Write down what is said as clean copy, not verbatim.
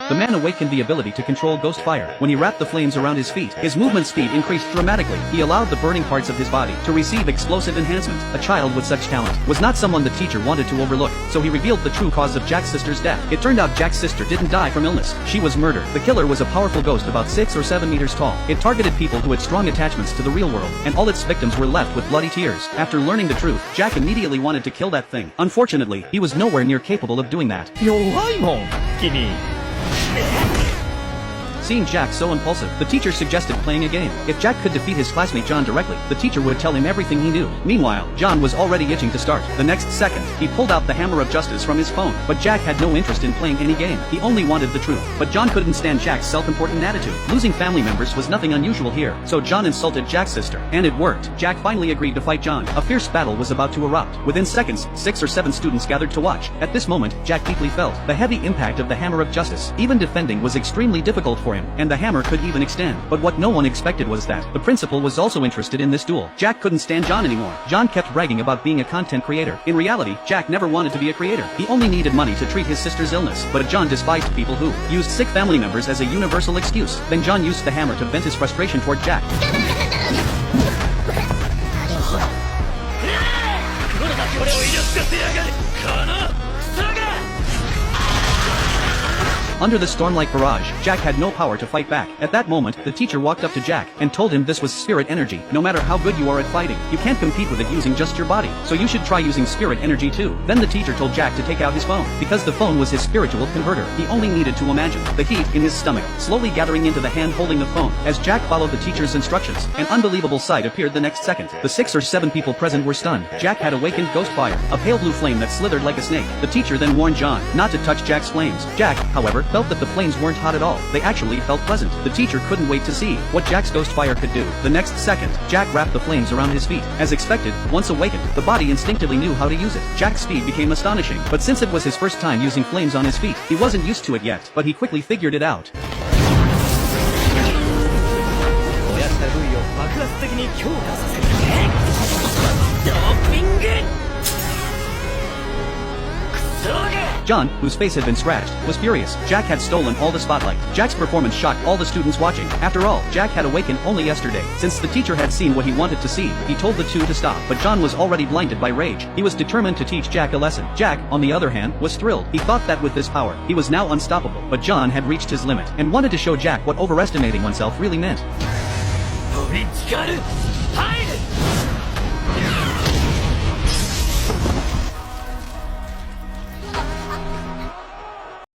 The man awakened the ability to control ghost fire. When he wrapped the flames around his feet, his movement speed increased dramatically. He allowed the burning parts of his body to receive explosive enhancement. A child with such talent was not someone the teacher wanted to overlook, so he revealed the true cause of Jack's sister's death. It turned out Jack's sister didn't die from illness. She was murdered. The killer was a powerful ghost about 6 or 7 meters tall. It targeted people who had strong attachments to the real world, and all its victims were left with bloody tears. After learning the truth, Jack immediately wanted to kill that thing. Unfortunately, he was nowhere near capable of doing that. 弱いもん君 Seeing Jack so impulsive, the teacher suggested playing a game. If Jack could defeat his classmate John directly, the teacher would tell him everything he knew. Meanwhile, John was already itching to start. The next second, he pulled out the hammer of justice from his phone. But Jack had no interest in playing any game. He only wanted the truth. But John couldn't stand Jack's self-important attitude. Losing family members was nothing unusual here, so John insulted Jack's sister. And it worked. Jack finally agreed to fight John. A fierce battle was about to erupt. Within seconds, 6 or 7 students gathered to watch. At this moment, Jack deeply felt the heavy impact of the hammer of justice. Even defending was extremely difficult for him, and the hammer could even extend. But what no one expected was that the principal was also interested in this duel. Jack couldn't stand John anymore. John kept bragging about being a content creator. In reality, Jack never wanted to be a creator. He only needed money to treat his sister's illness. But John despised people who used sick family members as a universal excuse. Then John used the hammer to vent his frustration toward Jack. Under the storm-like barrage, Jack had no power to fight back. At that moment, the teacher walked up to Jack and told him this was spirit energy. No matter how good you are at fighting, you can't compete with it using just your body. So you should try using spirit energy too. Then the teacher told Jack to take out his phone. Because the phone was his spiritual converter, he only needed to imagine the heat in his stomach slowly gathering into the hand holding the phone. As Jack followed the teacher's instructions, an unbelievable sight appeared the next second. The 6 or 7 people present were stunned. Jack had awakened ghost fire, a pale blue flame that slithered like a snake. The teacher then warned John not to touch Jack's flames. Jack, however, felt that the flames weren't hot at all. They actually felt pleasant. The teacher couldn't wait to see what Jack's ghost fire could do. The next second, Jack wrapped the flames around his feet. As expected, once awakened, the body instinctively knew how to use it. Jack's speed became astonishing, but since it was his first time using flames on his feet, he wasn't used to it yet, but he quickly figured it out. John, whose face had been scratched, was furious. Jack had stolen all the spotlight. Jack's performance shocked all the students watching. After all, Jack had awakened only yesterday. Since the teacher had seen what he wanted to see, he told the two to stop. But John was already blinded by rage. He was determined to teach Jack a lesson. Jack, on the other hand, was thrilled. He thought that with this power, he was now unstoppable. But John had reached his limit, and wanted to show Jack what overestimating oneself really meant.